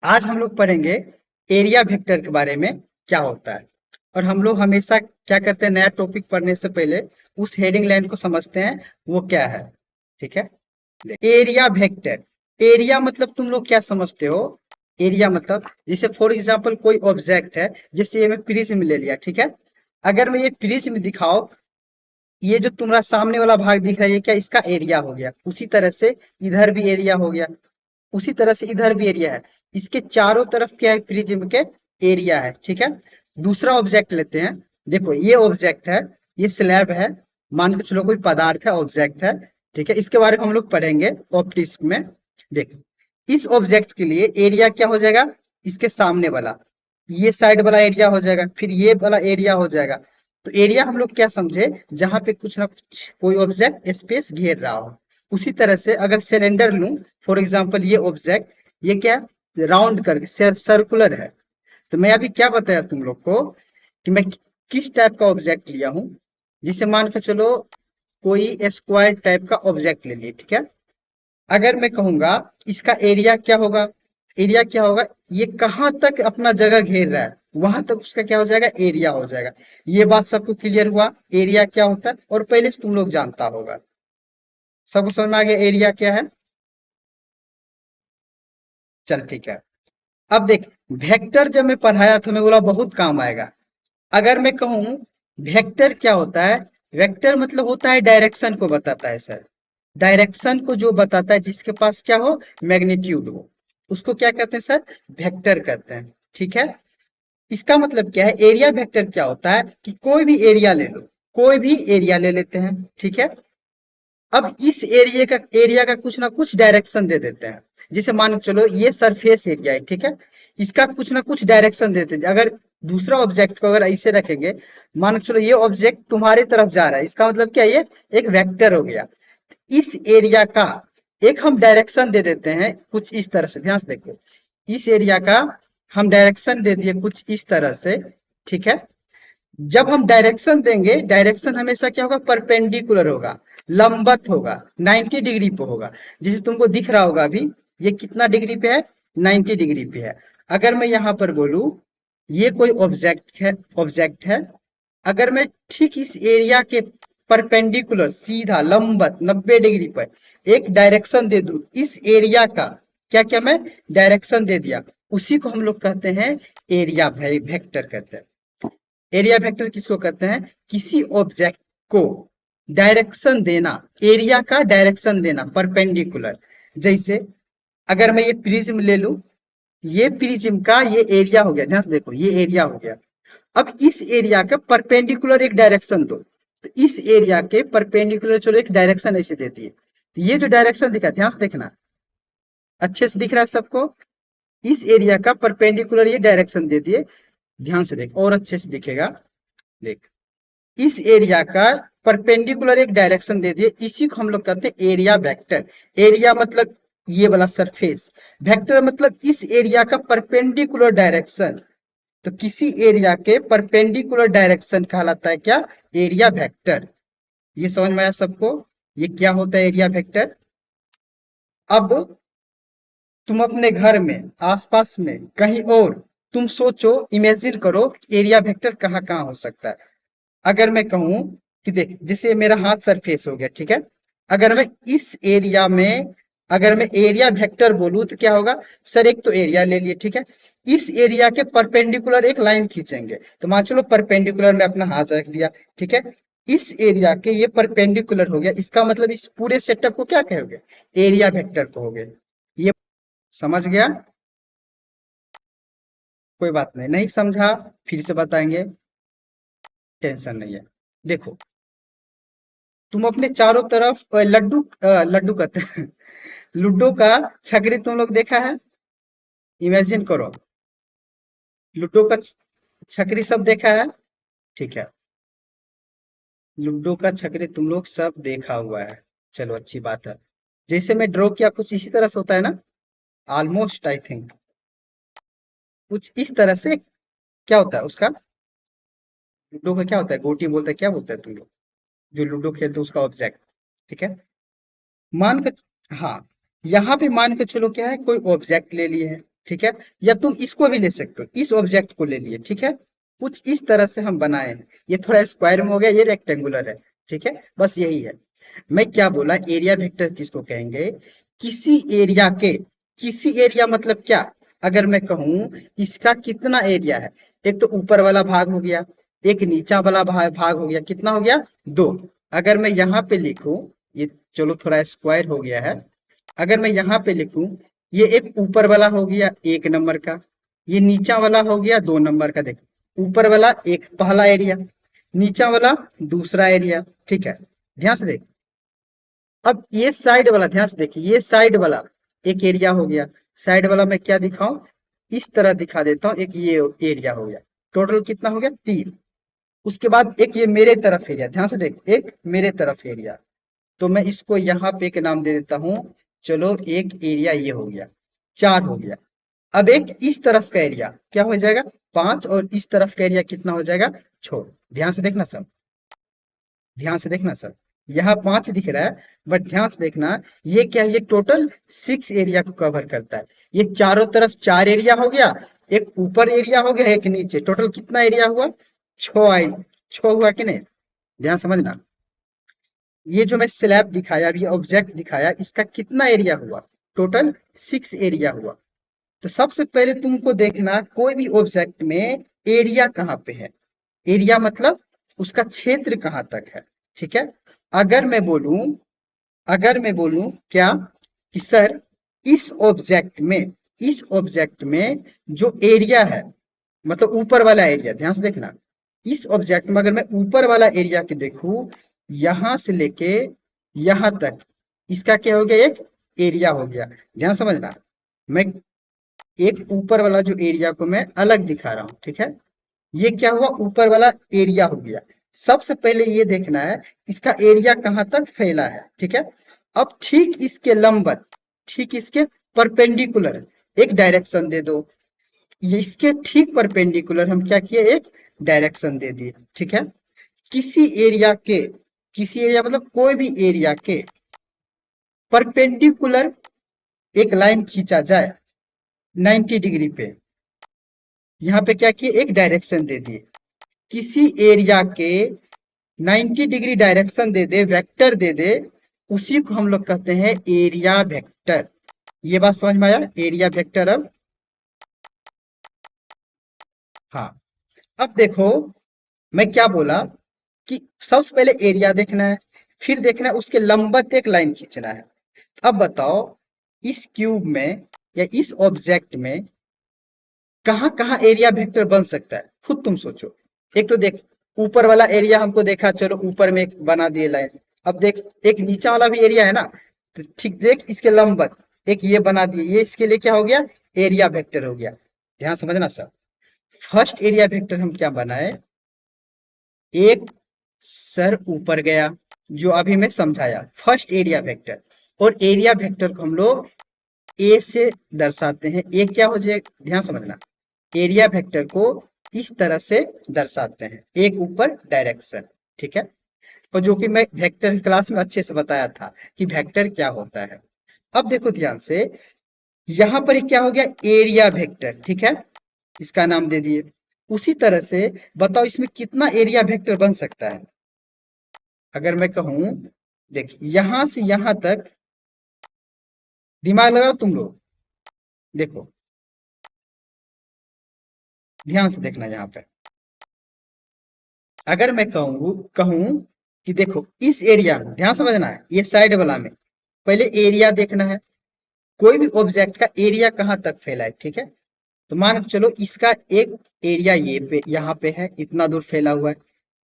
आज हम लोग पढ़ेंगे एरिया वेक्टर के बारे में क्या होता है। और हम लोग हमेशा क्या करते हैं, नया टॉपिक पढ़ने से पहले उस हेडिंग लाइन को समझते हैं वो क्या है। ठीक है, एरिया वेक्टर। एरिया मतलब तुम लोग क्या समझते हो? एरिया मतलब जैसे फॉर एग्जांपल कोई ऑब्जेक्ट है, जैसे ये मैं प्रिज्म ले लिया। ठीक है, अगर मैं ये प्रिज्म दिखाओ, ये जो तुम्हारा सामने वाला भाग दिख रहा है ये क्या, इसका एरिया हो गया। उसी तरह से इधर भी एरिया हो गया, उसी तरह से इधर भी एरिया है। इसके चारों तरफ क्या है, प्रिज्म के एरिया है। ठीक है, दूसरा ऑब्जेक्ट लेते हैं। देखो ये ऑब्जेक्ट है, ये स्लैब है, मान के चलो कोई पदार्थ है, ऑब्जेक्ट है। ठीक है, इसके बारे में हम लोग पढ़ेंगे ऑप्टिक्स में। देखो इस ऑब्जेक्ट के लिए एरिया क्या हो जाएगा, इसके सामने वाला ये साइड वाला एरिया हो जाएगा, फिर ये वाला एरिया हो जाएगा। तो एरिया हम लोग क्या समझे, जहां पे कुछ ना कुछ कोई ऑब्जेक्ट स्पेस घेर रहा हो। उसी तरह से अगर सिलेंडर लूं, फॉर एग्जांपल ये ऑब्जेक्ट, ये क्या राउंड करके सर्कुलर है। तो मैं अभी क्या बताया तुम लोग को कि मैं किस टाइप का ऑब्जेक्ट लिया हूं। जिसे मान के चलो कोई स्क्वायर टाइप का ऑब्जेक्ट ले लिए। ठीक है, अगर मैं कहूंगा इसका एरिया क्या होगा, एरिया क्या होगा, ये कहां तक अपना जगह घेर रहा है वहां तक उसका क्या हो जाएगा, एरिया हो जाएगा। ये बात सबको क्लियर हुआ एरिया क्या होता है, और पहले से तुम लोग जानता होगा। सबको समझ में आ गया एरिया क्या है? चल ठीक है। अब देख, वेक्टर जब मैं पढ़ाया था मैं बोला बहुत काम आएगा। अगर मैं कहूं वेक्टर क्या होता है, वेक्टर मतलब होता है डायरेक्शन को बताता है सर। डायरेक्शन को जो बताता है, जिसके पास क्या हो, मैग्नीट्यूड हो, उसको क्या कहते हैं सर, वेक्टर कहते हैं। ठीक है, इसका मतलब क्या है, एरिया वेक्टर क्या होता है कि कोई भी एरिया ले लो, कोई भी एरिया ले लेते हैं। ठीक है, अब इस एरिया का कुछ ना कुछ डायरेक्शन दे देते हैं। जैसे मान के चलो ये सरफेस एरिया है। ठीक है, इसका कुछ ना कुछ डायरेक्शन देते हैं। अगर दूसरा ऑब्जेक्ट को अगर ऐसे रखेंगे, मान के चलो ये ऑब्जेक्ट तुम्हारी तरफ जा रहा है, इसका मतलब क्या है, ये एक वेक्टर हो गया। इस एरिया का एक हम डायरेक्शन दे देते हैं कुछ इस तरह से, ध्यान से देखो। इस एरिया का हम डायरेक्शन दे दिए कुछ इस तरह से। ठीक है, जब हम डायरेक्शन देंगे, डायरेक्शन हमेशा क्या होगा, परपेंडिकुलर होगा, लंबवत होगा, 90 डिग्री पे होगा। जैसे तुमको दिख रहा होगा अभी, ये कितना डिग्री पे है, 90 डिग्री पे है। अगर मैं यहाँ पर बोलूं ये कोई ऑब्जेक्ट है, अगर मैं ठीक इस एरिया के परपेंडिकुलर सीधा लंबवत 90 डिग्री पर एक डायरेक्शन दे दूं इस एरिया का, क्या क्या मैं डायरेक्शन दे दिया, उसी को हम लोग कहते हैं एरिया वेक्टर कहते हैं। एरिया वेक्टर किसको कहते हैं, किसी ऑब्जेक्ट को डायरेक्शन देना, एरिया का डायरेक्शन देना परपेंडिकुलर। जैसे अगर मैं ये प्रिज्म ले लूं, ये प्रिज्म का ये एरिया हो गया, ध्यान से देखो ये एरिया हो गया। अब इस एरिया का परपेंडिकुलर एक डायरेक्शन दो, तो इस एरिया के परपेंडिकुलर चलो एक डायरेक्शन ऐसे देती है। ये जो डायरेक्शन दिखा, ध्यान से देखना, अच्छे से दिख रहा है सबको। इस एरिया का परपेंडिकुलर ये डायरेक्शन दे दिए, ध्यान से देख और अच्छे से दिखेगा। देख इस एरिया का परपेंडिकुलर एक डायरेक्शन दे दिए, इसी को हम लोग कहते हैं एरिया वेक्टर। एरिया मतलब ये वाला सरफेस, वेक्टर मतलब इस एरिया का परपेंडिकुलर डायरेक्शन। तो किसी एरिया के परपेंडिकुलर डायरेक्शन कहलाता है क्या, एरिया वेक्टर। ये समझ में आया सबको, ये क्या होता है एरिया वेक्टर। अब तुम अपने घर में आसपास में कहीं और तुम सोचो, इमेजिन करो एरिया वेक्टर कहाँ कहाँ हो सकता है। अगर मैं कहूं कि देख जैसे मेरा हाथ सरफेस हो गया। ठीक है, अगर मैं इस एरिया में अगर मैं एरिया वेक्टर बोलूं तो क्या होगा सर, एक तो एरिया ले लिए। ठीक है, इस एरिया के परपेंडिकुलर एक लाइन खींचेंगे, तो मान चलो परपेंडिकुलर में अपना हाथ रख दिया। ठीक है, इस एरिया के ये परपेंडिकुलर हो गया, इसका मतलब इस पूरे सेटअप को क्या कहोगे, एरिया वेक्टर कहोगे। ये समझ गया? कोई बात नहीं, नहीं समझा फिर से बताएंगे, टेंशन नहीं है। देखो तुम अपने चारों तरफ लड्डू कहते हैं लूडो का छकरी तुम लोग देखा है, इमेजिन करो। लूडो का छकरी सब देखा है। ठीक है, लूडो का छकरी तुम लोग सब देखा हुआ है, चलो अच्छी बात है। जैसे मैं ड्रॉ किया कुछ इसी तरह से होता है ना, ऑलमोस्ट आई थिंक कुछ इस तरह से। क्या होता है उसका, लूडो का क्या होता है, गोटी बोलते हैं, क्या बोलते हैं तुम लोग जो लूडो खेलते हो उसका ऑब्जेक्ट। ठीक है, मान के, हाँ, यहाँ पे मान के चलो क्या है, कोई ऑब्जेक्ट ले लिए है। ठीक है, या तुम इसको भी ले सकते हो, इस ऑब्जेक्ट को ले लिए, ठीक है। कुछ इस तरह से हम बनाए हैं। ये थोड़ा स्क्वायर में हो गया, ये रेक्टेंगुलर है, ठीक है, बस यही है। मैं क्या बोला, एरिया वेक्टर किसको कहेंगे, किसी एरिया के, किसी एरिया मतलब क्या, अगर मैं कहूं इसका कितना एरिया है, एक तो ऊपर वाला भाग हो गया, एक नीचा वाला भाग हो गया, कितना हो गया, दो। अगर मैं यहाँ पे लिखूं, ये चलो थोड़ा स्क्वायर हो गया है, अगर मैं यहाँ पे लिखूं, ये एक ऊपर वाला हो गया 1 नंबर का, ये नीचा वाला हो गया 2 नंबर का। देखो, ऊपर वाला एक पहला एरिया, नीचा वाला दूसरा एरिया, ठीक है। ध्यान से देख, अब ये साइड वाला ध्यान से देखिए, ये साइड वाला एक एरिया हो गया। साइड वाला मैं क्या दिखाऊं, इस तरह दिखा देता हूं, एक ये एरिया हो गया। टोटल कितना हो गया, 3। उसके बाद एक ये मेरे तरफ एरिया, ध्यान से देख, एक मेरे तरफ एरिया, तो मैं इसको यहाँ पे एक नाम दे देता हूँ। चलो, एक एरिया ये हो गया, 4 हो गया। अब एक इस तरफ का एरिया क्या हो जाएगा, 5, और इस तरफ का एरिया कितना हो जाएगा, 6। ध्यान से देखना सब, ध्यान से देखना सब, यहाँ 5 दिख रहा है, बट ध्यान से देखना, ये क्या है, ये टोटल 6 एरिया को कवर करता है। ये चारों तरफ 4 एरिया हो गया, एक ऊपर एरिया हो गया, एक नीचे, टोटल कितना एरिया हुआ, 6 आई, 6 हुआ कि नहीं। ध्यान समझना, ये जो मैं स्लैब दिखाया, अभी ऑब्जेक्ट दिखाया, इसका कितना एरिया हुआ, टोटल 6 एरिया हुआ। तो सबसे पहले तुमको देखना, कोई भी ऑब्जेक्ट में एरिया कहाँ पे है, एरिया मतलब उसका क्षेत्र कहाँ तक है, ठीक है। अगर मैं बोलूं, अगर मैं बोलूं क्या, कि सर इस ऑब्जेक्ट में, इस ऑब्जेक्ट में जो एरिया है, मतलब ऊपर वाला एरिया, ध्यान से देखना, इस ऑब्जेक्ट में अगर मैं ऊपर वाला एरिया के देखूं, यहां से लेके यहां तक, इसका क्या हो गया, एक एरिया हो गया। ध्यान समझना, मैं एक ऊपर वाला जो एरिया को मैं अलग दिखा रहा हूं, ठीक है। ये क्या हुआ, ऊपर वाला एरिया हो गया। सबसे पहले ये देखना है इसका एरिया कहां तक फैला है, ठीक है। अब ठीक इसके लंबवत, ठीक इसके परपेंडिकुलर एक डायरेक्शन दे दो। ये इसके ठीक परपेंडिकुलर हम क्या किए, एक डायरेक्शन दे दिए, ठीक है। किसी एरिया के, किसी एरिया मतलब कोई भी एरिया के परपेंडिकुलर एक लाइन खींचा जाए 90 डिग्री पे, यहाँ पे क्या किए, एक डायरेक्शन दे दिए। किसी एरिया के 90 डिग्री डायरेक्शन दे दे, वेक्टर दे दे, उसी को हम लोग कहते हैं एरिया वेक्टर। ये बात समझ में आया, एरिया वेक्टर। अब हाँ, अब देखो मैं क्या बोला, कि सबसे पहले एरिया देखना है, फिर देखना है उसके लंबवत एक लाइन खींचना है। अब बताओ, इस क्यूब में या इस ऑब्जेक्ट में कहां कहां एरिया वेक्टर बन सकता है, खुद तुम सोचो। एक तो देख, ऊपर वाला एरिया हमको देखा, चलो ऊपर में एक बना दिए लाइन। अब देख, एक नीचा वाला भी एरिया है ना, तो ठीक देख इसके लंबवत एक ये बना दिए, ये इसके लिए क्या हो गया, एरिया वेक्टर हो गया। ध्यान समझना सर, फर्स्ट एरिया वेक्टर हम क्या बनाए, एक सर ऊपर गया, जो अभी मैं समझाया, फर्स्ट एरिया वेक्टर। और एरिया वेक्टर को हम लोग ए से दर्शाते हैं, ए क्या हो जाए, ध्यान समझना, एरिया वेक्टर को इस तरह से दर्शाते हैं, एक ऊपर डायरेक्शन, ठीक है। और जो कि मैं वेक्टर क्लास में अच्छे से बताया था कि वेक्टर क्या होता है। अब देखो ध्यान से, यहां पर क्या हो गया, एरिया वेक्टर, ठीक है, इसका नाम दे दिए। उसी तरह से बताओ इसमें कितना एरिया वेक्टर बन सकता है। अगर मैं कहूं, देख यहां से यहां तक, दिमाग लगाओ तुम लोग, देखो ध्यान से देखना यहाँ पे। अगर मैं कहूँ कहूँ कि देखो इस एरिया में, ध्यान समझना है, ये साइड वाला में पहले एरिया देखना है, कोई भी ऑब्जेक्ट का एरिया कहाँ तक फैला है, ठीक है। तो मान के चलो इसका एक एरिया ये पे, यहाँ पे है, इतना दूर फैला हुआ है।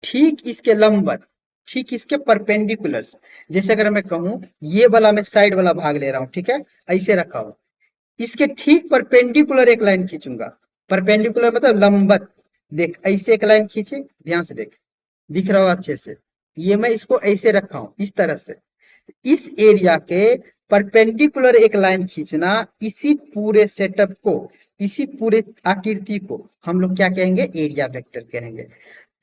ठीक इसके लंबवत, ठीक इसके परपेंडिकुलर, जैसे अगर मैं कहूँ ये वाला मैं साइड वाला भाग ले रहा हूँ, ठीक है, ऐसे रखा हूँ, इसके ठीक परपेंडिकुलर एक लाइन खींचूंगा। परपेंडिकुलर मतलब लंबवत, देख ऐसे एक लाइन खींचे, ध्यान से देख, दिख रहा हो अच्छे से, ये मैं इसको ऐसे रखा हूं इस तरह से। इस एरिया के परपेंडिकुलर एक लाइन खींचना, इसी पूरे सेटअप को, इसी पूरे आकृति को हम लोग क्या कहेंगे, एरिया वेक्टर कहेंगे।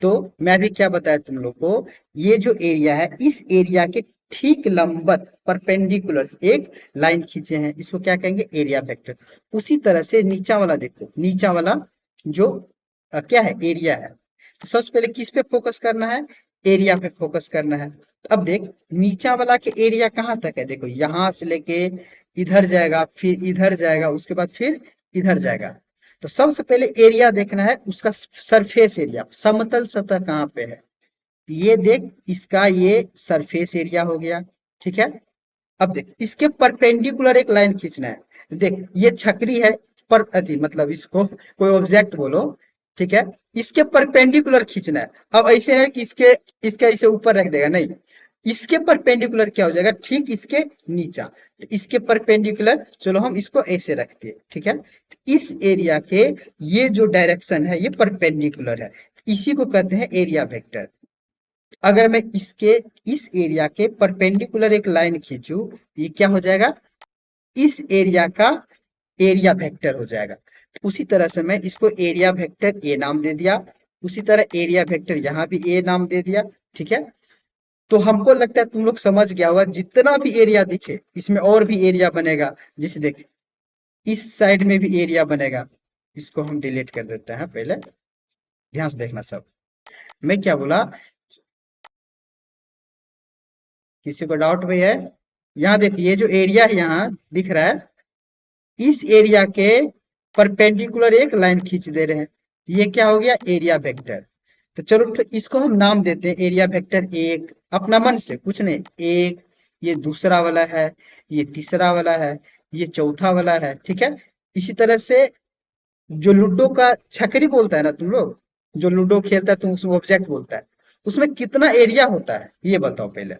तो मैं भी क्या बताया तुम लोग को, ये जो एरिया है, इस एरिया के ठीक लंबवत परपेंडिकुलर एक लाइन खींचे हैं, इसको क्या कहेंगे, एरिया वेक्टर। उसी तरह से नीचा वाला देखो, नीचा वाला जो क्या है, एरिया है। तो सबसे पहले किस पे फोकस करना है, एरिया पे फोकस करना है। तो अब देख नीचा वाला के एरिया कहाँ तक है, देखो यहां से लेके इधर जाएगा, फिर इधर जाएगा, उसके बाद फिर इधर जाएगा। तो सबसे पहले एरिया देखना है उसका, सरफेस एरिया, समतल सतह कहाँ पे है। ये देख इसका ये सरफेस एरिया हो गया, ठीक है। अब देख इसके परपेंडिकुलर एक लाइन खींचना है। देख ये छकरी है, पर अति मतलब इसको कोई ऑब्जेक्ट बोलो, ठीक है। इसके परपेंडिकुलर खींचना है। अब ऐसे है कि इसके इसका इसे ऊपर रख देगा, नहीं, इसके परपेंडिकुलर क्या हो जाएगा, ठीक इसके नीचा। तो इसके परपेंडिकुलर चलो हम इसको ऐसे रखते हैं, ठीक है। तो इस एरिया के ये जो डायरेक्शन है ये परपेंडिकुलर है, इसी को कहते हैं एरिया वेक्टर। अगर मैं इसके इस एरिया के परपेंडिकुलर एक लाइन खींचू, ये क्या हो जाएगा, इस एरिया का एरिया वेक्टर हो जाएगा। उसी तरह से मैं इसको एरिया वेक्टर ए नाम दे दिया, उसी तरह एरिया वेक्टर यहाँ भी ए नाम दे दिया, ठीक है। तो हमको लगता है तुम लोग समझ गया होगा, जितना भी एरिया दिखे इसमें और भी एरिया बनेगा। जैसे देख इस साइड में भी एरिया बनेगा, इसको हम डिलीट कर देते हैं, पहले ध्यान से देखना सब। मैं क्या बोला, किसी को डाउट भी है, यहाँ देखिए ये जो एरिया है यहाँ दिख रहा है, इस एरिया के परपेंडिकुलर एक लाइन खींच दे रहे हैं, ये क्या हो गया, एरिया वेक्टर। तो चलो तो इसको हम नाम देते हैं एरिया वेक्टर एक, अपना मन से कुछ नहीं, एक, ये दूसरा वाला है, ये तीसरा वाला है, ये चौथा वाला है, ठीक है। इसी तरह से जो लूडो का छकरी बोलता है ना तुम लोग, जो लूडो खेलता है तुम उसमें ऑब्जेक्ट बोलता है, उसमें कितना एरिया होता है ये बताओ पहले,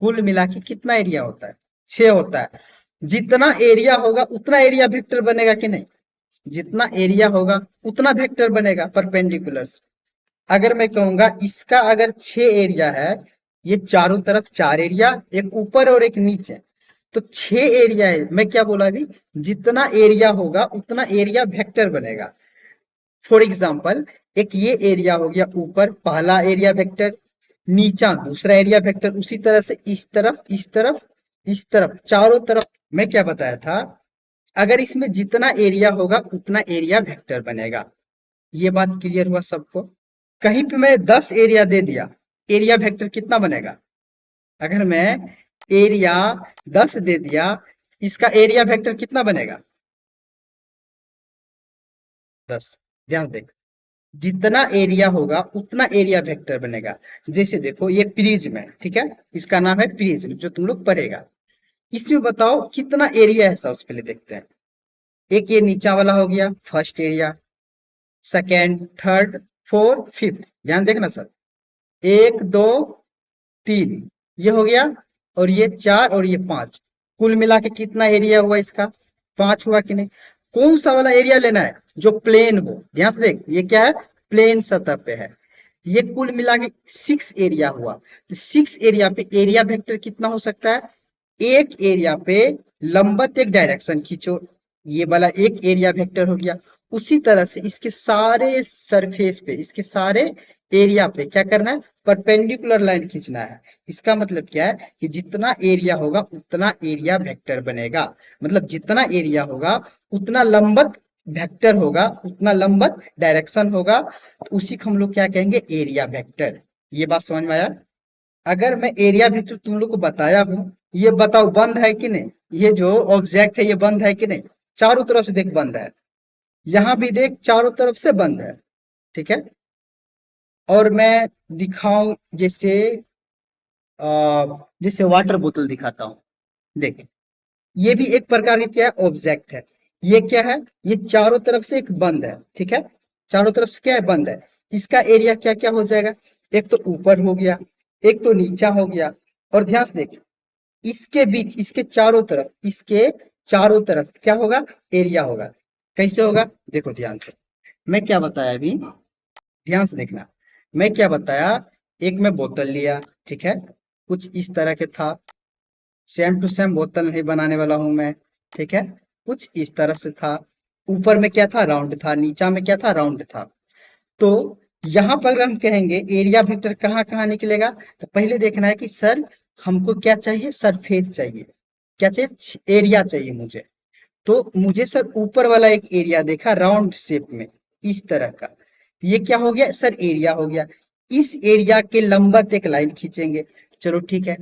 कुल मिला के कितना एरिया होता है, 6 होता है। जितना एरिया होगा उतना एरिया वेक्टर बनेगा कि नहीं, जितना एरिया होगा उतना वेक्टर बनेगा परपेंडिकुलर। अगर मैं कहूंगा इसका अगर 6 एरिया है, ये चारों तरफ 4 एरिया, एक ऊपर और एक नीचे, तो 6 एरिया है। मैं क्या बोला अभी, जितना एरिया होगा उतना एरिया वेक्टर बनेगा। फॉर एग्जाम्पल एक ये एरिया हो गया ऊपर पहला एरिया वेक्टर, नीचा दूसरा एरिया वेक्टर, उसी तरह से इस तरफ इस तरफ इस तरफ चारों तरफ। मैं क्या बताया था, अगर इसमें जितना एरिया होगा उतना एरिया वेक्टर बनेगा। ये बात क्लियर हुआ सबको। कहीं पे मैं 10 एरिया दे दिया, एरिया वेक्टर कितना बनेगा, अगर मैं एरिया 10 दे दिया, इसका एरिया वेक्टर कितना बनेगा, 10। ध्यान देख जितना एरिया होगा उतना एरिया वेक्टर बनेगा। जैसे देखो ये प्रिज्म है, ठीक है, इसका नाम है प्रिज्म जो तुम लोग पढ़ेगा। इसमें बताओ कितना एरिया है, सबसे पहले देखते हैं। एक ये नीचा वाला हो गया first area, second, third, fourth, fifth, ध्यान देखना सर, 1 2 3 ये हो गया, और ये 4 और ये 5, कुल मिला के कितना एरिया हुआ इसका, 5 हुआ कि नहीं। कौन सा वाला एरिया लेना है, जो प्लेन हो, ध्यान से देख ये क्या है, प्लेन सतह पे है। ये कुल मिला के 6 एरिया हुआ। तो 6 एरिया पे एरिया वेक्टर कितना हो सकता है, एक एरिया पे लंबवत एक डायरेक्शन खींचो, ये वाला एक एरिया वेक्टर हो गया। उसी तरह से इसके सारे सरफेस पे, इसके सारे एरिया पे क्या करना है, परपेंडिकुलर लाइन खींचना है। इसका मतलब क्या है कि जितना एरिया होगा उतना एरिया वेक्टर बनेगा, मतलब जितना एरिया होगा उतना लंबवत वेक्टर होगा, उतना लंबवत डायरेक्शन होगा, तो उसी को हम लोग क्या कहेंगे, एरिया वेक्टर। ये बात समझ में आया। अगर मैं एरिया वेक्टर तुम लोग को बताया हूं, ये बताओ बंद है कि नहीं, ये जो ऑब्जेक्ट है ये बंद है कि नहीं, चारों तरफ से देख बंद है, यहां भी देख चारों तरफ से बंद है, ठीक है। और मैं दिखाऊं जैसे जैसे वाटर बोतल दिखाता हूँ, देख ये भी एक प्रकार की क्या है, ऑब्जेक्ट है। ये क्या है, ये चारों तरफ से एक बंद है, ठीक है, चारों तरफ से क्या है, बंद है। इसका एरिया क्या क्या हो जाएगा, एक तो ऊपर हो गया, एक तो नीचा हो गया, और ध्यान से देख इसके बीच, इसके चारों तरफ, इसके चारों तरफ क्या होगा, एरिया होगा। कैसे होगा, देखो ध्यान से, मैं क्या बताया अभी, ध्यान से देखना। मैं क्या बताया, एक मैं बोतल लिया, ठीक है, कुछ इस तरह के था, सेम टू सेम बोतल नहीं बनाने वाला हूं मैं, ठीक है, कुछ इस तरह से था। ऊपर में क्या था, राउंड था, नीचा में क्या था, राउंड था। तो यहाँ पर अगर हम कहेंगे एरिया वेक्टर कहाँ कहाँ निकलेगा, तो पहले देखना है कि सर हमको क्या चाहिए, सरफेस चाहिए, क्या चाहिए, एरिया चाहिए मुझे। तो मुझे सर ऊपर वाला एक एरिया देखा राउंड शेप में, इस तरह का, ये क्या हो गया सर, एरिया हो गया। इस एरिया के लंबवत एक लाइन खींचेंगे, चलो ठीक है।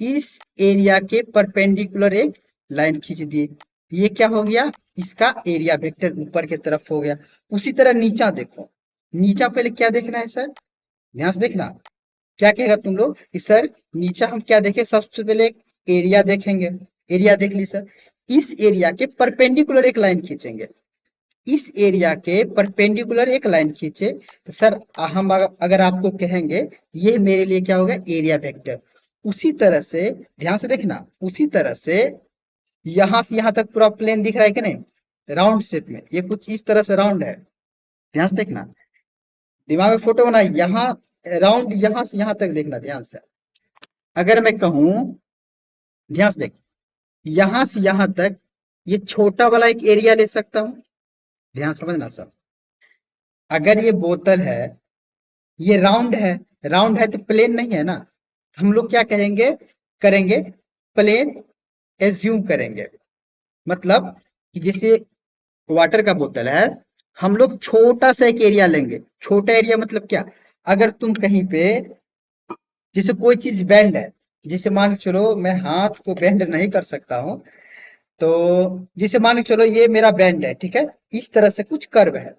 इस एरिया के परपेंडिकुलर एक लाइन खींच दिए, ये क्या हो गया, इसका एरिया वेक्टर ऊपर की तरफ हो गया। उसी तरह नीचा देखो, नीचा पहले क्या देखना है सर, ध्यान से देखना, क्या कहेगा तुम लोग कि सर नीचा हम क्या देखें, सबसे पहले एक एरिया देखेंगे, एरिया देख ली सर। इस एरिया के परपेंडिकुलर एक लाइन खींचेंगे, इस एरिया के परपेंडिकुलर एक लाइन खींचे तो सर हम अगर आपको कहेंगे ये मेरे लिए क्या होगा, एरिया वेक्टर। उसी तरह से ध्यान से देखना, उसी तरह से यहां से यहां तक पूरा प्लेन दिख रहा है कि नहीं, राउंड शेप में, ये कुछ इस तरह से राउंड है, ध्यान से देखना, दिमाग में फोटो बनाई, यहाँ राउंड, यहां से यहां तक देखना ध्यान से। अगर मैं कहूं, ध्यान से देख, यहां से यहां तक ये छोटा वाला एक एरिया ले सकता हूं, ध्यान समझना सब। अगर ये बोतल है, ये राउंड है, राउंड है तो प्लेन नहीं है ना, हम लोग क्या करेंगे, करेंगे प्लेन एज्यूम करेंगे। मतलब कि जैसे वाटर का बोतल है, हम लोग छोटा सा एक एरिया लेंगे, छोटा एरिया मतलब क्या, अगर तुम कहीं पे, जैसे कोई चीज बेंड है, जैसे मान के चलो मैं हाथ को बेंड नहीं कर सकता हूँ, तो जैसे मान के चलो ये मेरा बेंड है, ठीक है, इस तरह से कुछ कर्व है।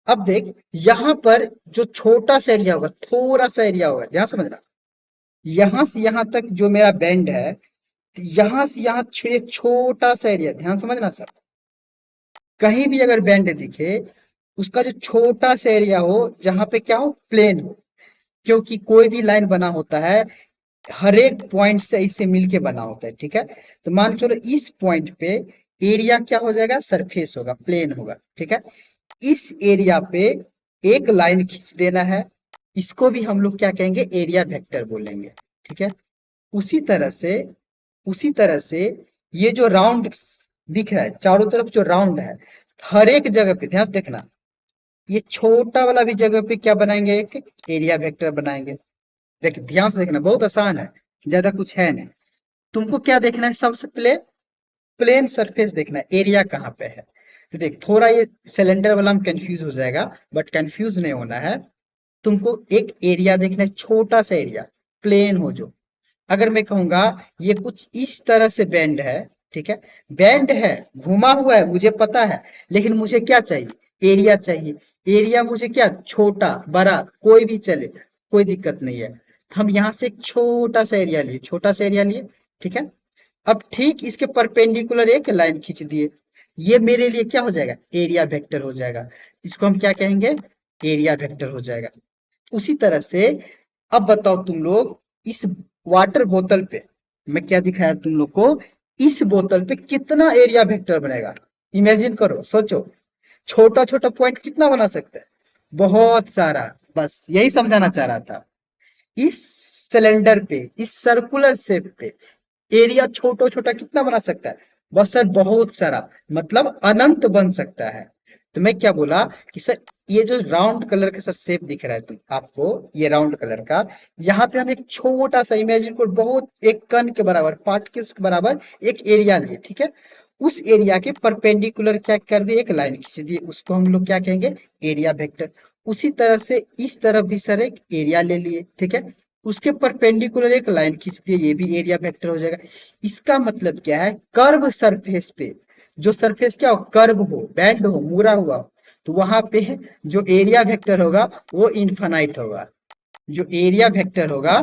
अब देख, यहाँ पर जो छोटा सा एरिया होगा, थोड़ा सा एरिया होगा, ध्यान समझना, यहां से यहां तक जो मेरा बेंड है, यहां से यहां एक छोटा सा एरिया, ध्यान समझना सर। कहीं भी अगर बेंड दिखे, उसका जो छोटा सा एरिया हो, जहां पे क्या हो, प्लेन हो, क्योंकि कोई भी लाइन बना होता है हर एक पॉइंट से इससे मिलके बना होता है, ठीक है। तो मान चलो इस पॉइंट पे एरिया क्या हो जाएगा, सरफेस होगा, प्लेन होगा, ठीक है। इस एरिया पे एक लाइन खींच देना है, इसको भी हम लोग क्या कहेंगे, एरिया वेक्टर बोलेंगे, ठीक है। उसी तरह से, उसी तरह से ये जो राउंड दिख रहा है चारों तरफ जो राउंड है, हर एक जगह पे ध्यान से देखना, ये छोटा वाला भी जगह पे क्या बनाएंगे, एक एरिया वेक्टर बनाएंगे। देख ध्यान से देखना, बहुत आसान है, ज्यादा कुछ है नहीं। तुमको क्या देखना है, सबसे पहले प्लेन सरफेस देखना है, एरिया कहाँ पे है। तो देख थोड़ा ये सिलेंडर वाला में कंफ्यूज हो जाएगा, बट कंफ्यूज नहीं होना है। तुमको एक एरिया देखना है, छोटा सा एरिया, प्लेन हो जो, अगर मैं कहूंगा ये कुछ इस तरह से बैंड है, ठीक है, बैंड है, घुमा हुआ है, मुझे पता है, लेकिन मुझे क्या चाहिए, एरिया चाहिए। एरिया मुझे क्या, छोटा बड़ा कोई भी चले, कोई दिक्कत नहीं है। हम यहाँ से एक छोटा सा एरिया लिए, छोटा सा एरिया लिए, ठीक है। अब ठीक इसके परपेंडिकुलर एक लाइन खींच दिए, ये मेरे लिए क्या हो जाएगा, एरिया वेक्टर हो जाएगा। इसको हम क्या कहेंगे, एरिया वेक्टर हो जाएगा। उसी तरह से अब बताओ तुम लोग, इस वाटर बोतल पे मैं क्या दिखाया तुम लोग को, इस बोतल पे कितना एरिया वेक्टर बनेगा, इमेजिन करो, सोचो, छोटा छोटा पॉइंट कितना बना सकते हैं, बहुत सारा। बस यही समझाना चाह रहा था, इस सिलेंडर पे, इस सर्कुलर शेप पे एरिया छोटा छोटा कितना बना सकता है, बस सर बहुत सारा, मतलब अनंत बन सकता है। तो मैं क्या बोला कि सर ये जो राउंड कलर का सर शेप दिख रहा है तुम आपको, ये राउंड कलर का, यहाँ पे हम एक छोटा सा, इमेजिन को बहुत एक कण के बराबर, पार्टिकल्स के बराबर एक एरिया लिए, ठीक है। उस एरिया के परपेंडिकुलर क्या कर दिए, एक लाइन खींच दी, उसको हम लोग क्या कहेंगे, एरिया वेक्टर। उसी तरह से इस तरफ भी सर एक एरिया ले लिए, ठीक है, उसके परपेंडिकुलर एक लाइन खींच दिए, ये भी एरिया वेक्टर हो जाएगा। इसका मतलब क्या है, कर्व सरफेस पे, जो सरफेस क्या हो, कर्व हो, बैंड हो, मुड़ा हुआ हो, तो वहां पे जो एरिया वेक्टर होगा वो इनफाइनाइट होगा, जो एरिया वेक्टर होगा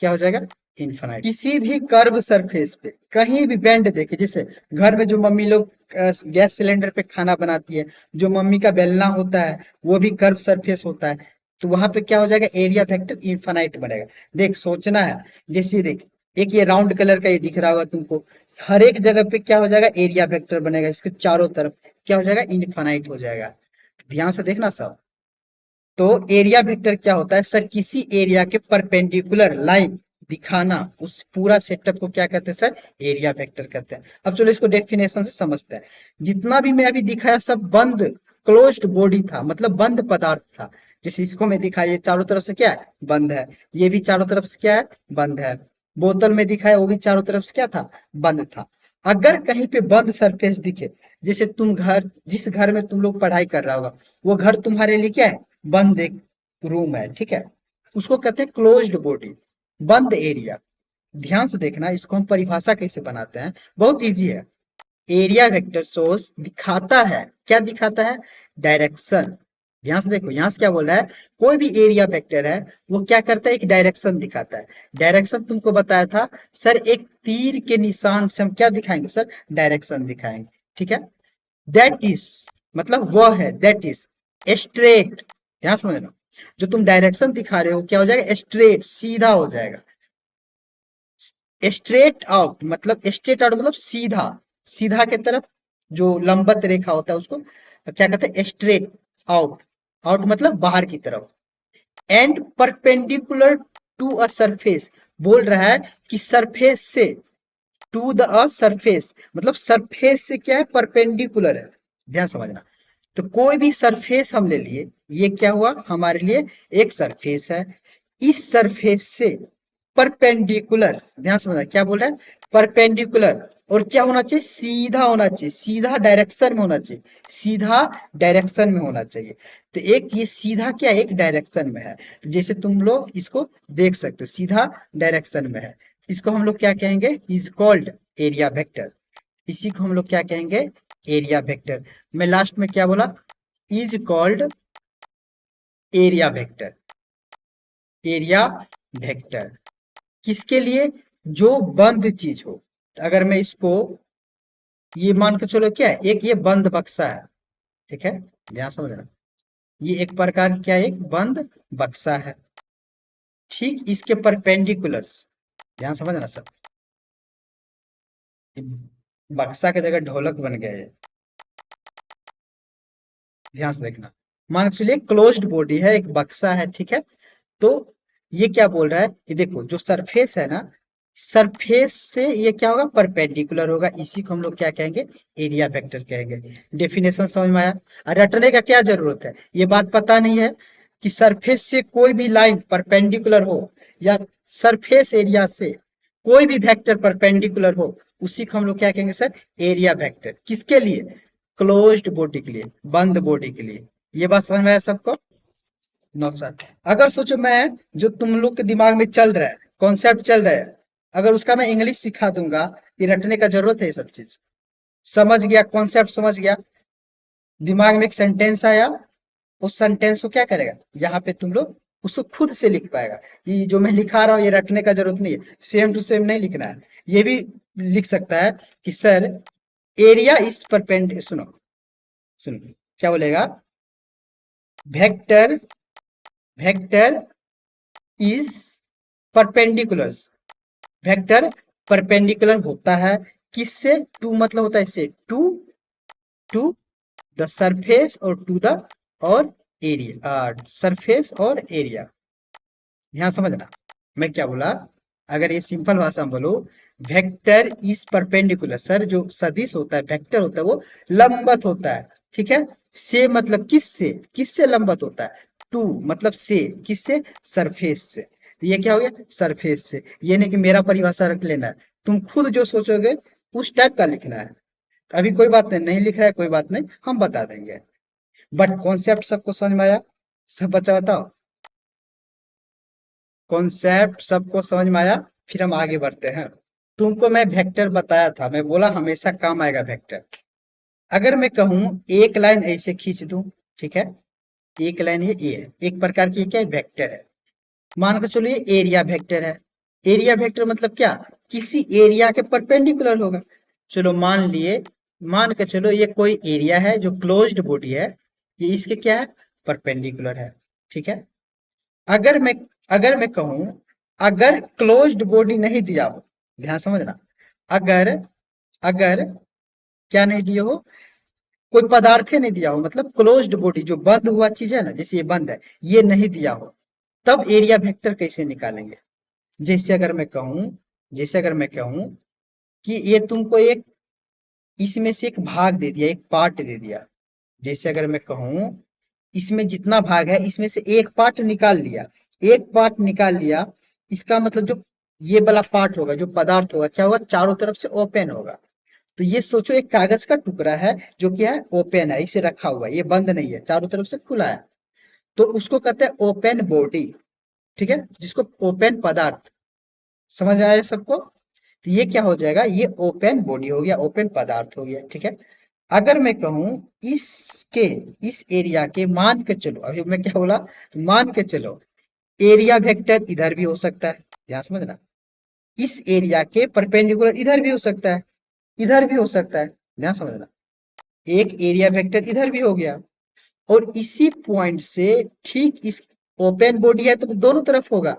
क्या हो जाएगा, इनफाइनाइट। किसी भी कर्व सरफेस पे कहीं भी बैंड देखे, जैसे घर में जो मम्मी लोग गैस सिलेंडर पे खाना बनाती है, जो मम्मी का बेलना होता है वो भी कर्व सरफेस होता है, तो वहां पे क्या हो जाएगा, एरिया वेक्टर इनफाइनाइट बनेगा। देख सोचना है, जैसे देख एक ये राउंड कलर का ये दिख रहा होगा तुमको, हर एक जगह पे क्या हो जाएगा, एरिया वेक्टर बनेगा, इसके चारों तरफ क्या हो जाएगा, इनफाइनाइट हो जाएगा। ध्यान से देखना सब। तो एरिया वेक्टर क्या होता है सर, किसी एरिया के परपेंडिकुलर लाइन दिखाना, उस पूरा सेटअप को क्या कहते हैं सर, एरिया वेक्टर कहते हैं। अब चलो इसको डेफिनेशन से समझते हैं। जितना भी मैं अभी दिखाया सब बंद, क्लोज्ड बॉडी था, मतलब बंद पदार्थ था, जैसे इसको में दिखाया ये चारों तरफ से क्या है, बंद है। ये भी चारों तरफ से क्या है, बंद है। बोतल में दिखाया वो भी चारों तरफ से क्या था, बंद था। अगर कहीं पे बंद सरफेस दिखे, जैसे तुम घर, जिस घर में तुम लोग पढ़ाई कर रहा होगा, वो घर तुम्हारे लिए क्या है, बंद एक रूम है, ठीक है। उसको कहते हैं क्लोज्ड बॉडी, बंद एरिया। ध्यान से देखना, इसको हम परिभाषा कैसे बनाते हैं, बहुत इजी है। एरिया वेक्टर सोर्स दिखाता है, क्या दिखाता है, डायरेक्शन। ध्यान से देखो, यहां से क्या बोल रहा है, कोई भी एरिया वेक्टर है वो क्या करता है, एक डायरेक्शन दिखाता है। डायरेक्शन तुमको बताया था सर, एक तीर के निशान से हम क्या दिखाएंगे सर, डायरेक्शन दिखाएंगे, ठीक है। दैट इज, मतलब वह है, दैट इज स्ट्रेट। ध्यान समझना, जो तुम डायरेक्शन दिखा रहे हो क्या हो जाएगा, स्ट्रेट, सीधा हो जाएगा। स्ट्रेट आउट मतलब, स्ट्रेट आउट मतलब सीधा, सीधा के तरफ जो लंबवत रेखा होता है उसको क्या कहते हैं, स्ट्रेट आउट। आउट मतलब बाहर की तरफ। And perpendicular to a surface, बोल रहा है कि सरफेस से, टू द सरफेस मतलब सरफेस से क्या है, परपेंडिकुलर है। ध्यान समझना, तो कोई भी सरफेस हम ले लिए, ये क्या हुआ हमारे लिए, एक सरफेस है। इस सरफेस से परपेंडिकुलर, ध्यान समझना क्या बोल रहा है, परपेंडिकुलर, और क्या होना चाहिए, सीधा होना चाहिए, सीधा डायरेक्शन में होना चाहिए, सीधा डायरेक्शन में होना चाहिए। तो एक ये सीधा क्या, एक डायरेक्शन में है। तो जैसे तुम लोग इसको देख सकते हो, सीधा डायरेक्शन में है। इसको हम लोग क्या कहेंगे, इज कॉल्ड एरिया वेक्टर। इसी को हम लोग क्या कहेंगे, एरिया वेक्टर। मैं लास्ट में क्या बोला, is called area vector. Area vector किसके लिए, जो बंद चीज हो। अगर मैं इसको, ये मान के चलो क्या है, एक ये बंद बक्सा है, ठीक है, ध्यान समझना, ये एक प्रकार क्या है, एक बंद बक्सा है। ठीक इसके परपेंडिकुलर्स, ध्यान समझना सब, बक्सा की जगह ढोलक बन गया है। ध्यान से देखना, मान के चलिए क्लोज्ड बॉडी है, एक बक्सा है, ठीक है। तो ये क्या बोल रहा है, ये देखो जो सरफेस है ना, सरफेस से ये क्या होगा, परपेंडिकुलर होगा। इसी को हम लोग क्या कहेंगे, एरिया वेक्टर कहेंगे। डेफिनेशन समझ में आया। और रटने का क्या जरूरत है, ये बात पता नहीं है कि सरफेस से कोई भी लाइन परपेंडिकुलर हो, या सरफेस एरिया से कोई भी वेक्टर परपेंडिकुलर हो, उसी को हम लोग क्या कहेंगे सर, एरिया वेक्टर। किसके लिए, क्लोज्ड बॉडी के लिए, बंद बॉडी के लिए। ये बात समझ में आया सबको। नो सर, अगर सोचो मैं, जो तुम लोग के दिमाग में चल रहा है, कॉन्सेप्ट चल रहा है, अगर उसका मैं इंग्लिश सिखा दूंगा, ये रटने का जरूरत है, ये सब चीज समझ गया, कॉन्सेप्ट समझ गया, दिमाग में एक सेंटेंस आया, उस सेंटेंस को क्या करेगा, यहाँ पे तुम लोग उसको खुद से लिख पाएगा। ये जो मैं लिखा रहा हूँ, ये रटने का जरूरत नहीं है, सेम टू सेम नहीं लिखना है। ये भी लिख सकता है कि सर, एरिया इस परपेंड, सुनो सुनो क्या बोलेगा, vector, vector is perpendicular, vector perpendicular होता है किससे, टू मतलब होता है इससे, टू, टू द सरफेस और टू द, और एरिया, सरफेस और एरिया। ध्यान समझना, मैं क्या बोला, अगर ये सिंपल भाषा में बोलो, वेक्टर इज परपेंडिकुलर, सर जो सदिश होता है, वेक्टर होता है, वो लंबवत होता है, ठीक है। से मतलब किससे, किससे लंबवत होता है, टू मतलब से, किससे, सरफेस से। तो ये क्या हो गया, सरफेस से। ये नहीं कि मेरा परिभाषा रख लेना है, तुम खुद जो सोचोगे उस टाइप का लिखना है। अभी कोई बात नहीं, नहीं लिख रहा है कोई बात नहीं, हम बता देंगे। बट कॉन्सेप्ट सबको समझ में आया, सब बच्चा बताओ, कॉन्सेप्ट सबको समझ में आया। फिर हम आगे बढ़ते हैं। तुमको मैं वेक्टर बताया था, मैं बोला हमेशा काम आएगा वेक्टर। अगर मैं कहूं एक लाइन ऐसे खींच दूं, ठीक है, एक लाइन ये है, एक प्रकार की क्या है, वेक्टर है। मान के चलो ये एरिया वेक्टर है। एरिया वेक्टर मतलब क्या, किसी एरिया के परपेंडिकुलर होगा। चलो मान लिए, मान के चलो ये कोई एरिया है जो क्लोज्ड बॉडी है, ये इसके क्या है, परपेंडिकुलर है, ठीक है। अगर मैं, अगर मैं कहूं, अगर क्लोज्ड बॉडी नहीं दिया हो, ध्यान समझना, अगर, अगर क्या नहीं दिया हो, कोई पदार्थ नहीं दिया हो, मतलब क्लोज्ड बॉडी जो बंद हुआ चीज है ना, जैसे ये बंद है, ये नहीं दिया हो, तब एरिया वेक्टर कैसे निकालेंगे। जैसे अगर मैं कहूं, जैसे अगर मैं कहूं कि ये तुमको एक, इसमें से एक भाग दे दिया, एक पार्ट दे दिया। जैसे अगर मैं कहूं इसमें जितना भाग है इसमें से एक पार्ट निकाल लिया, एक पार्ट निकाल लिया, इसका मतलब जो ये वाला पार्ट होगा, जो पदार्थ होगा, क्या होगा, चारों तरफ से ओपन होगा। तो ये सोचो एक कागज का टुकड़ा है जो क्या है, ओपन है, इसे रखा हुआ है, ये बंद नहीं है, चारों तरफ से खुला है, तो उसको कहते हैं ओपन बॉडी। ठीक है, जिसको ओपन पदार्थ, समझ आया सबको? तो ये क्या हो जाएगा, ये ओपन बॉडी हो गया, ओपन पदार्थ हो गया। ठीक है, अगर मैं कहूं इसके, इस एरिया के, मान के चलो, अभी मैं क्या बोला, मान के चलो एरिया वेक्टर इधर भी हो सकता है, ध्यान समझना, इस एरिया के परपेंडिकुलर इधर भी हो सकता है, इधर भी हो सकता है, ध्यान समझना, एक एरिया वेक्टर इधर भी हो गया, और इसी पॉइंट से ठीक इस, ओपन बॉडी है तो दोनों तरफ होगा,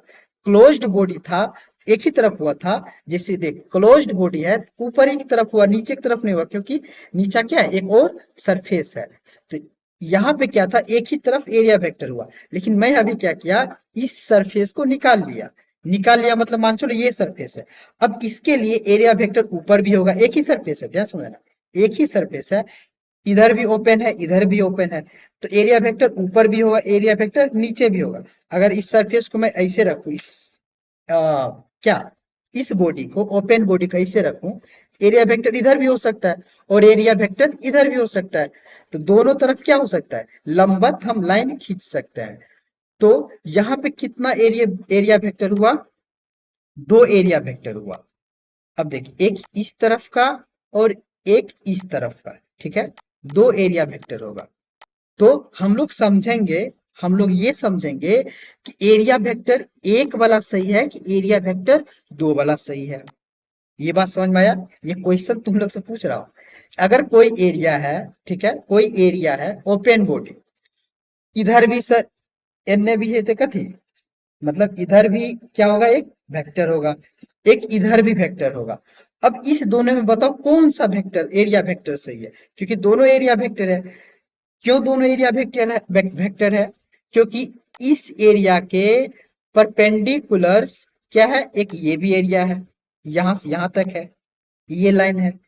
क्लोज्ड बॉडी था एक ही तरफ हुआ था, जैसे देख क्लोज्ड बॉडी है ऊपर ही की तरफ हुआ, नीचे की तरफ नहीं हुआ, क्योंकि नीचा क्या है, एक और सरफेस है। तो यहाँ पे क्या था, एक ही तरफ एरिया वेक्टर हुआ, लेकिन मैं अभी क्या किया, इस सरफेस को निकाल लिया, निकाल लिया मतलब मान चलो ये सरफेस है, अब इसके लिए एरिया वेक्टर ऊपर भी होगा, एक ही सरफेस है, ध्यान समझना, एक ही सरफेस है, इधर भी ओपन है, इधर भी ओपन है, तो एरिया वेक्टर ऊपर भी होगा, एरिया वेक्टर नीचे भी होगा। अगर इस सरफेस को मैं ऐसे रखूं, इस क्या, इस बॉडी को, ओपन बॉडी को ऐसे रखूं, एरिया वेक्टर इधर भी हो सकता है और एरिया वेक्टर इधर भी हो सकता है, तो दोनों तरफ क्या हो सकता है, लंबवत हम लाइन खींच सकते हैं। तो यहाँ पे कितना एरिया, एरिया वेक्टर हुआ, दो एरिया वेक्टर हुआ। अब देखिए एक इस तरफ का और एक इस तरफ का, ठीक है, दो एरिया वेक्टर होगा। तो हम लोग समझेंगे, हम लोग ये समझेंगे कि एरिया वेक्टर एक वाला सही है कि एरिया वेक्टर दो वाला सही है। ये बात समझ में आया? ये क्वेश्चन तुम लोग से पूछ रहा हूं। अगर कोई एरिया है, ठीक है, कोई एरिया है ओपन बॉडी, इधर भी सर एन भी है तो कथी, मतलब इधर भी क्या होगा, एक वेक्टर होगा, एक इधर भी वेक्टर होगा। अब इस दोनों में बताओ कौन सा वेक्टर, एरिया वेक्टर सही है, क्योंकि दोनों एरिया वेक्टर है। क्यों दोनों एरिया वेक्टर है, वेक्टर है, क्योंकि इस एरिया के परपेंडिकुलर्स क्या है, एक ये भी एरिया है, यहां से यहां तक है, ये लाइन है।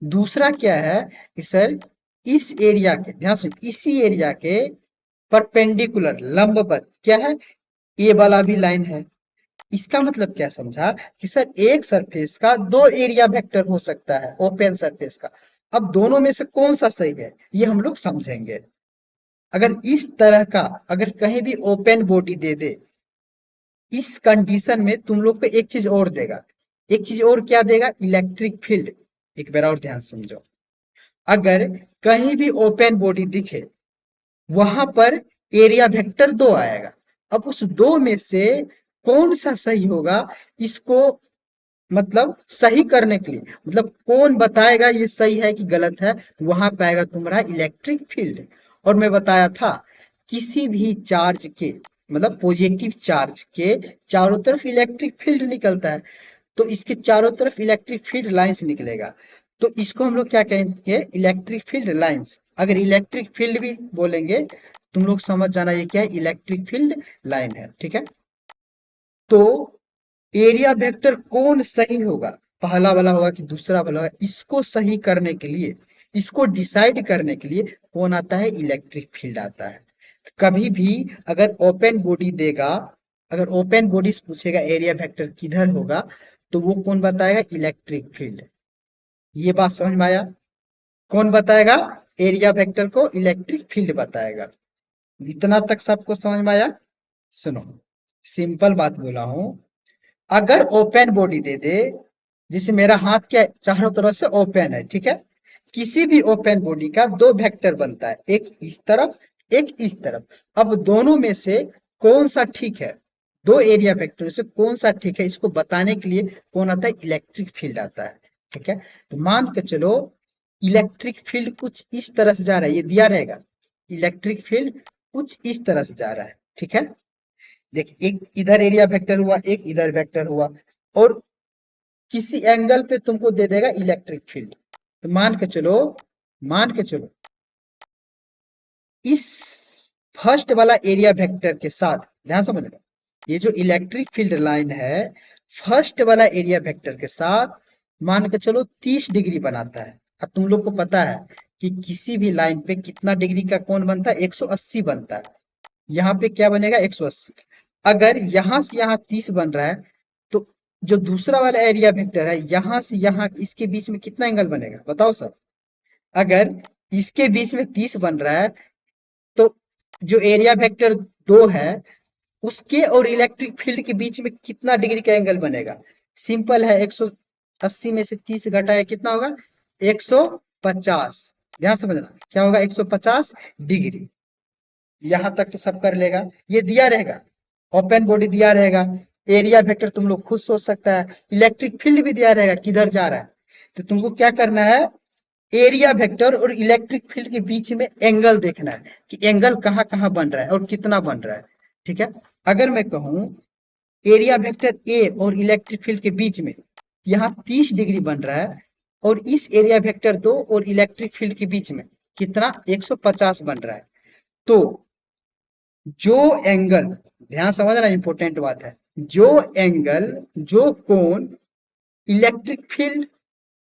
दूसरा क्या है कि सर इस एरिया के, ध्यान सुन, इसी एरिया के परपेंडिकुलर लंबवत क्या है, ये वाला भी लाइन है। इसका मतलब क्या समझा कि सर एक सरफेस का दो एरिया वेक्टर हो सकता है, ओपन सरफेस का। अब दोनों में से कौन सा सही है ये हम लोग समझेंगे। अगर इस तरह का, अगर कहीं भी ओपन बॉडी दे दे, इस कंडीशन में तुम लोग को एक चीज और देगा, एक चीज और क्या देगा, इलेक्ट्रिक फील्ड। एक बार और ध्यान समझो, अगर कहीं भी ओपन बॉडी दिखे, वहां पर एरिया वेक्टर दो आएगा। अब उस दो में से कौन सा सही होगा, इसको मतलब सही करने के लिए, मतलब कौन बताएगा ये सही है कि गलत है, वहां पे आएगा तुम्हारा इलेक्ट्रिक फील्ड। और मैं बताया था किसी भी चार्ज के, मतलब पॉजिटिव चार्ज के चारों तरफ इलेक्ट्रिक फील्ड निकलता है, तो इसके चारों तरफ इलेक्ट्रिक फील्ड लाइंस निकलेगा, तो इसको हम लोग क्या कहेंगे, इलेक्ट्रिक फील्ड लाइंस। अगर इलेक्ट्रिक फील्ड भी बोलेंगे तुम लोग समझ जाना ये क्या है, इलेक्ट्रिक फील्ड लाइन है। ठीक है, तो एरिया वेक्टर कौन सही होगा, पहला वाला होगा कि दूसरा वाला होगा, इसको सही करने के लिए, इसको डिसाइड करने के लिए कौन आता है, इलेक्ट्रिक फील्ड आता है। कभी भी अगर ओपन बॉडी देगा, अगर ओपन बॉडी से पूछेगा एरिया वेक्टर किधर होगा, तो वो कौन बताएगा, इलेक्ट्रिक फील्ड। ये बात समझ में आया? कौन बताएगा, एरिया वेक्टर को इलेक्ट्रिक फील्ड बताएगा। इतना तक सबको समझ में आया? सुनो, सिंपल बात बोला हूं, अगर ओपन बॉडी दे दे, जिसे मेरा हाथ क्या है, चारों तरफ से ओपन है, ठीक है, किसी भी ओपन बॉडी का दो वेक्टर बनता है, एक इस तरफ, एक इस तरफ। अब दोनों में से कौन सा ठीक है, दो एरिया वेक्टर में से कौन सा ठीक है, इसको बताने के लिए कौन आता है, इलेक्ट्रिक फील्ड आता है। ठीक है, तो मान के चलो इलेक्ट्रिक फील्ड कुछ इस तरह से जा रहा है, ये दिया रहेगा, इलेक्ट्रिक फील्ड कुछ इस तरह से जा रहा है। ठीक है, देख एक इधर एरिया वेक्टर हुआ, एक इधर वेक्टर हुआ, और किसी एंगल पे तुमको दे देगा इलेक्ट्रिक फील्ड। तो मान के चलो, मान के चलो इस फर्स्ट वाला एरिया वेक्टर के साथ, ध्यान समझना, ये जो इलेक्ट्रिक फील्ड लाइन है, फर्स्ट वाला एरिया वेक्टर के साथ मान के चलो 30 डिग्री बनाता है। अब तुम लोग को पता है कि किसी भी लाइन पे कितना डिग्री का कोण बनता है, 180 बनता है। यहाँ पे क्या बनेगा, 180। अगर यहाँ से यहाँ 30 बन रहा है, तो जो दूसरा वाला एरिया वेक्टर है, यहाँ से यहाँ इसके बीच में कितना एंगल बनेगा, बताओ सर। अगर इसके बीच में 30 बन रहा है, तो जो एरिया वेक्टर 2 है, उसके और इलेक्ट्रिक फील्ड के बीच में कितना डिग्री का एंगल बनेगा। सिंपल है, 180 में से 30 घटाए कितना होगा, 150। ध्यान समझना, क्या होगा, 150 डिग्री। यहां तक तो सब कर लेगा, ये दिया रहेगा, ओपन बॉडी दिया रहेगा, एरिया वेक्टर तुम लोग खुद सोच सकता है, इलेक्ट्रिक फील्ड भी दिया रहेगा किधर जा रहा है। तो तुमको क्या करना है, एरिया वेक्टर और इलेक्ट्रिक फील्ड के बीच में एंगल देखना है कि एंगल कहाँ कहाँ बन रहा है और कितना बन रहा है। ठीक है, अगर मैं कहूं एरिया वेक्टर ए और इलेक्ट्रिक फील्ड के बीच में यहाँ 30 डिग्री बन रहा है, और इस एरिया वेक्टर 2 और इलेक्ट्रिक फील्ड के बीच में कितना, 150 बन रहा है। तो जो एंगल, ध्यान समझना इंपॉर्टेंट बात है, जो एंगल, जो कोण इलेक्ट्रिक फील्ड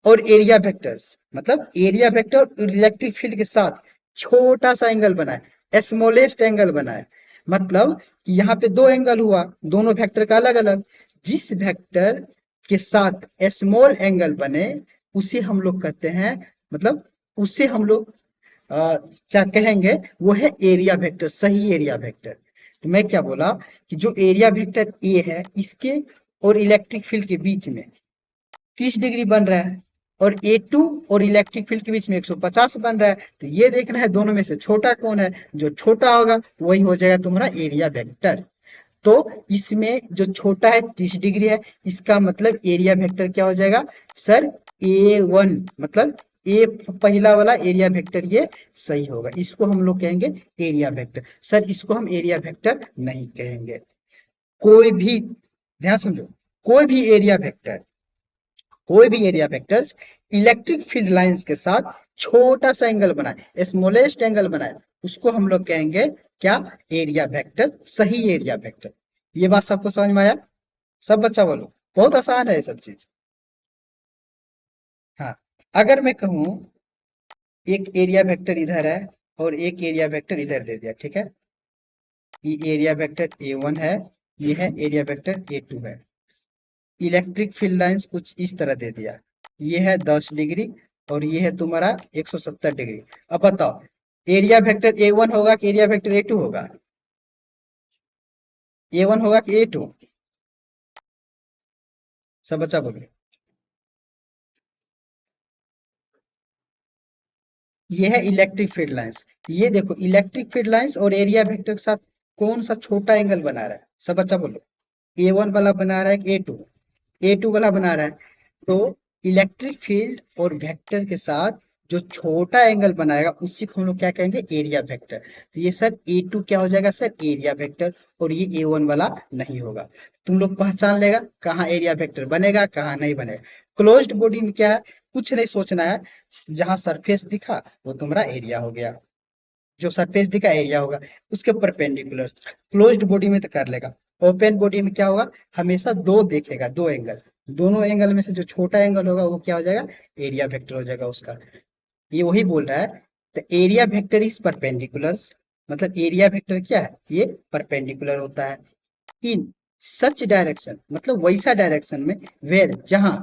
और एरिया वेक्टर्स, मतलब एरिया वेक्टर और इलेक्ट्रिक फील्ड के साथ छोटा सा एंगल बना है, स्मॉलेस्ट एंगल बना है, मतलब कि यहाँ पे दो एंगल हुआ, दोनों वेक्टर का अलग अलग, जिस वेक्टर के साथ स्मॉल एंगल बने उसे हम लोग कहते हैं, मतलब उसे हम लोग क्या कहेंगे, वो है एरिया वेक्टर, सही एरिया वेक्टर। तो मैं क्या बोला कि जो एरिया वेक्टर ए है, इसके और इलेक्ट्रिक फील्ड के बीच में 30 डिग्री बन रहा है, और A2 और इलेक्ट्रिक फील्ड के बीच में 150 बन रहा है। तो ये देखना है दोनों में से छोटा कौन है, जो छोटा होगा वही हो जाएगा तुम्हारा एरिया वेक्टर। तो इसमें जो छोटा है 30 डिग्री है, इसका मतलब एरिया वेक्टर क्या हो जाएगा सर, A1, मतलब ए पहला वाला एरिया वेक्टर ये सही होगा, इसको हम लोग कहेंगे एरिया वेक्टर। सर इसको हम एरिया वेक्टर नहीं कहेंगे। कोई भी, ध्यान समझो, कोई भी एरिया वेक्टर, कोई भी area vectors electric field lines के साथ छोटा सा एंगल बनाए, स्मॉलेस्ट एंगल बनाए, उसको हम लोग कहेंगे क्या, एरिया वेक्टर, सही एरिया वेक्टर। ये बात सबको समझ में आया, सब बच्चा बोलो, बहुत आसान है ये सब चीज। हाँ, अगर मैं कहूं एक एरिया वेक्टर इधर है और एक एरिया वेक्टर इधर दे दिया, ठीक है, ये एरिया वेक्टर A1 है, ये है एरिया वेक्टर A2 है, इलेक्ट्रिक फील्ड लाइंस कुछ इस तरह दे दिया, ये है 10 डिग्री और ये है तुम्हारा 170 डिग्री। अब बताओ एरिया वेक्टर A1 होगा कि एरिया वेक्टर A2 होगा, A1 होगा कि A2, सब बच्चा बोले। ये है इलेक्ट्रिक फील्ड लाइंस, ये देखो इलेक्ट्रिक फील्ड लाइंस और एरिया वेक्टर के साथ कौन सा छोटा एंगल बना रहा है, सब बच्चा बोलो। A1 वाला बना रहा है कि A2 वाला बना रहा है। तो इलेक्ट्रिक फील्ड और वेक्टर के साथ जो छोटा एंगल बनाएगा उसी को हम लोग क्या कहेंगे, एरिया वेक्टर। तो ये सर A2 क्या हो जाएगा सर, एरिया वेक्टर, और ये A1 वाला नहीं होगा। तुम लोग पहचान लेगा कहाँ एरिया वेक्टर बनेगा कहाँ नहीं बनेगा। क्लोज्ड बॉडी में क्या है, कुछ नहीं सोचना है, जहां सरफेस दिखा वो तुम्हारा एरिया हो गया, जो सरफेस दिखा एरिया होगा, उसके परपेंडिकुलर। क्लोज्ड बॉडी में तो कर लेगा, ओपन बॉडी में क्या होगा, हमेशा दो देखेगा, दो एंगल, दोनों एंगल में से जो छोटा एंगल होगा वो क्या हो जाएगा, एरिया वेक्टर हो जाएगा उसका। ये वही बोल रहा है, the area vector is perpendicular, मतलब एरिया वेक्टर क्या है, ये परपेंडिकुलर होता है, इन सच डायरेक्शन, मतलब वैसा डायरेक्शन में, वेर जहां,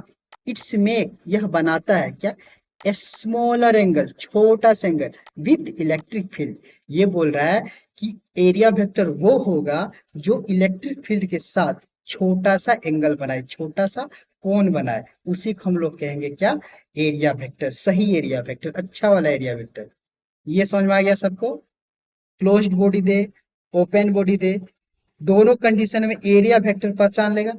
इट्स मेक यह बनाता है क्या, स्मॉलर एंगल, छोटा सा एंगल विद इलेक्ट्रिक फील्ड। ये बोल रहा है कि एरिया वेक्टर वो होगा जो इलेक्ट्रिक फील्ड के साथ छोटा सा एंगल बनाए, छोटा सा कोण बनाए, उसी को हम लोग कहेंगे क्या, एरिया वेक्टर, सही एरिया वेक्टर, अच्छा वाला एरिया वेक्टर। ये समझ में आ गया सबको। क्लोज्ड बॉडी दे, ओपन बॉडी दे, दोनों कंडीशन में एरिया वेक्टर पहचान लेगा।